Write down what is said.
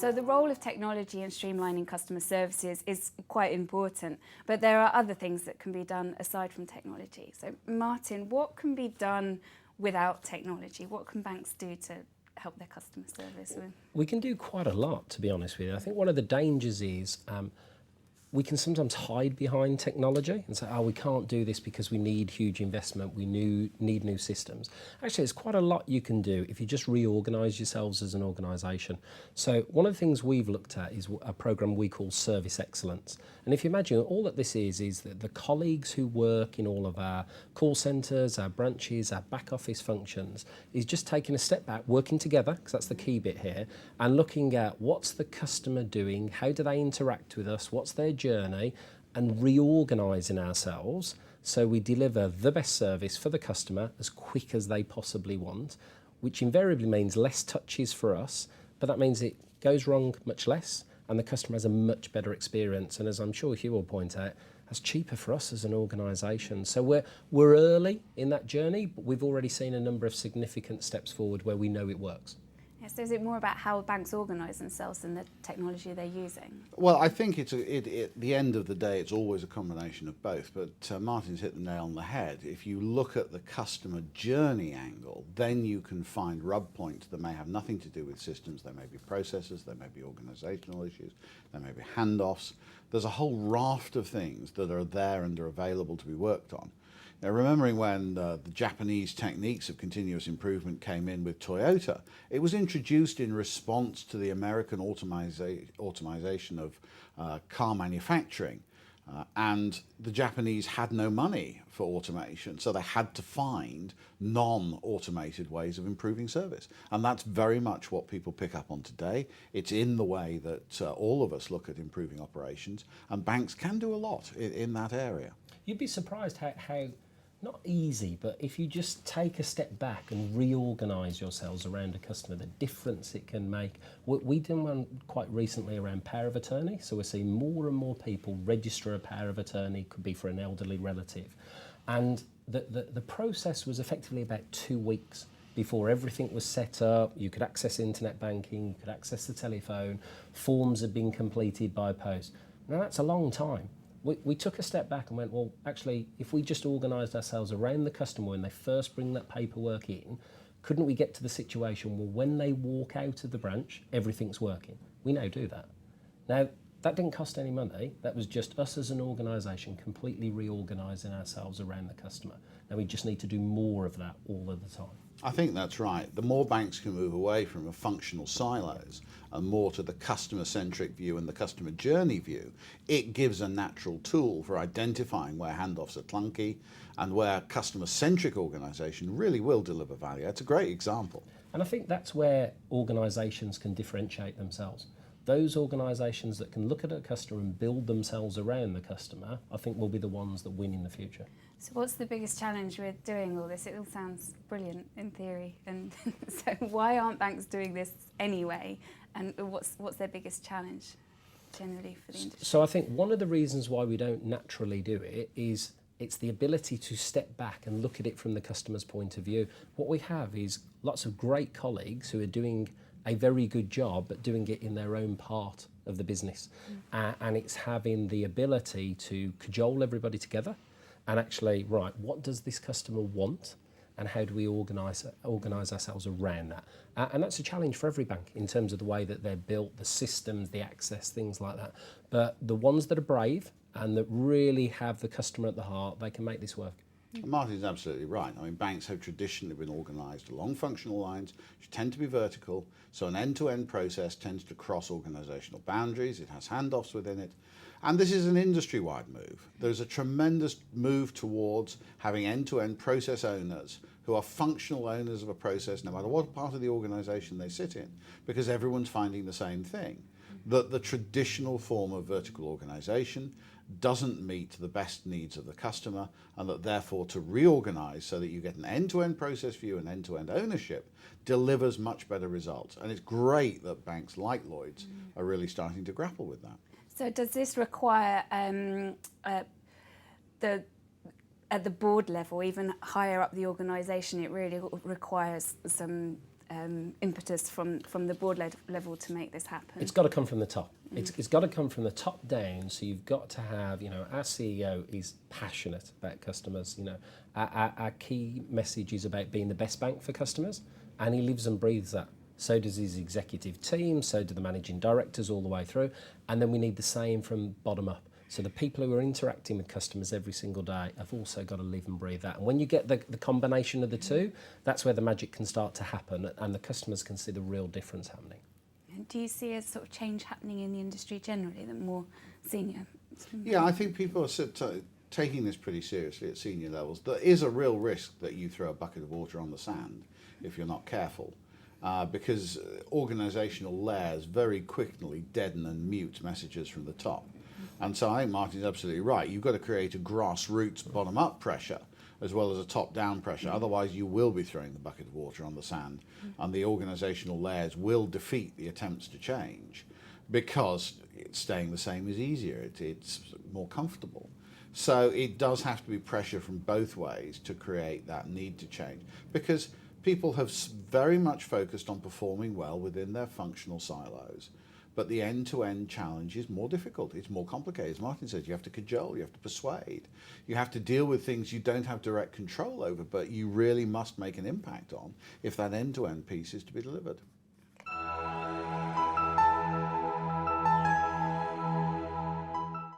So the role of technology in streamlining customer services is quite important, but there are other things that can be done aside from technology. So Martin, what can be done without technology? What can banks do to help their customer service? We can do quite a lot, to be honest with you. I think one of the dangers is we can sometimes hide behind technology and say, oh, we can't do this because we need huge investment, we need new systems. Actually, there's quite a lot you can do if you just reorganise yourselves as an organisation. So one of the things we've looked at is a programme we call Service Excellence. And if you imagine, all that this is that the colleagues who work in all of our call centres, our branches, our back office functions, is just taking a step back, working together, because that's the key bit here, and looking at what's the customer doing, how do they interact with us, what's their journey, and reorganising ourselves so we deliver the best service for the customer as quick as they possibly want, which invariably means less touches for us, but that means it goes wrong much less and the customer has a much better experience. And as I'm sure Hugh will point out, that's cheaper for us as an organisation. So we're early in that journey, but we've already seen a number of significant steps forward where we know it works. Yes, so is it more about how banks organise themselves than the technology they're using? Well, I think at the end of the day, it's always a combination of both. But Martin's hit the nail on the head. If you look at the customer journey angle, then you can find rub points that may have nothing to do with systems. There may be processes, there may be organisational issues, there may be handoffs. There's a whole raft of things that are there and are available to be worked on. Now, remembering when the Japanese techniques of continuous improvement came in with Toyota, it was introduced in response to the American automation of car manufacturing. And the Japanese had no money for automation, so they had to find non-automated ways of improving service. And that's very much what people pick up on today. It's in the way that all of us look at improving operations, and banks can do a lot in that area. You'd be surprised how not easy, but if you just take a step back and reorganise yourselves around a customer, the difference it can make. We did one quite recently around power of attorney, so we're seeing more and more people register a power of attorney, could be for an elderly relative. And the process was effectively about 2 weeks before everything was set up. You could access internet banking, you could access the telephone, forms had been completed by post. Now that's a long time. We took a step back and went, well, actually, if we just organised ourselves around the customer when they first bring that paperwork in, couldn't we get to the situation where when they walk out of the branch, everything's working? We now do that. Now, that didn't cost any money. That was just us as an organisation completely reorganising ourselves around the customer. Now, we just need to do more of that all of the time. I think that's right. The more banks can move away from a functional silos and more to the customer-centric view and the customer journey view, it gives a natural tool for identifying where handoffs are clunky and where customer-centric organisation really will deliver value. It's a great example. And I think that's where organisations can differentiate themselves. Those organisations that can look at a customer and build themselves around the customer, I think will be the ones that win in the future. So what's the biggest challenge with doing all this? It all sounds brilliant in theory, and so why aren't banks doing this anyway? And what's their biggest challenge generally for the industry? So I think one of the reasons why we don't naturally do it is it's the ability to step back and look at it from the customer's point of view. What we have is lots of great colleagues who are doing a very good job but doing it in their own part of the business. And it's having the ability to cajole everybody together and actually, right, what does this customer want and how do we organise ourselves around that? And that's a challenge for every bank in terms of the way that they're built, the systems, the access, things like that. But the ones that are brave and that really have the customer at the heart, they can make this work. Martin's absolutely right. I mean, banks have traditionally been organised along functional lines, which tend to be vertical, so an end-to-end process tends to cross organisational boundaries, it has handoffs within it, and this is an industry-wide move. There's a tremendous move towards having end-to-end process owners who are functional owners of a process, no matter what part of the organisation they sit in, because everyone's finding the same thing, that the traditional form of vertical organisation doesn't meet the best needs of the customer, and that therefore to reorganise so that you get an end-to-end process view and end-to-end ownership delivers much better results. And it's great that banks like Lloyds are really starting to grapple with that. So does this require at the board level, even higher up the organisation, it really requires some impetus from the board level to make this happen? It's got to come from the top. It's got to come from the top down. So you've got to have, our CEO is passionate about customers. Our key message is about being the best bank for customers, and he lives and breathes that. So does his executive team, so do the managing directors all the way through. And then we need the same from bottom up. So the people who are interacting with customers every single day have also got to live and breathe that. And when you get the combination of the two, that's where the magic can start to happen and the customers can see the real difference happening. And do you see a sort of change happening in the industry generally, the more senior? Yeah, I think people are taking this pretty seriously at senior levels. There is a real risk that you throw a bucket of water on the sand if you're not careful. Because organisational layers very quickly deaden and mute messages from the top. And so I think Martin's absolutely right. You've got to create a grassroots bottom-up pressure as well as a top-down pressure. Otherwise, you will be throwing the bucket of water on the sand, and the organisational layers will defeat the attempts to change because staying the same is easier. It's more comfortable. So it does have to be pressure from both ways to create that need to change, because people have very much focused on performing well within their functional silos. But the end-to-end challenge is more difficult. It's more complicated. As Martin says, you have to cajole, you have to persuade. You have to deal with things you don't have direct control over, but you really must make an impact on if that end-to-end piece is to be delivered.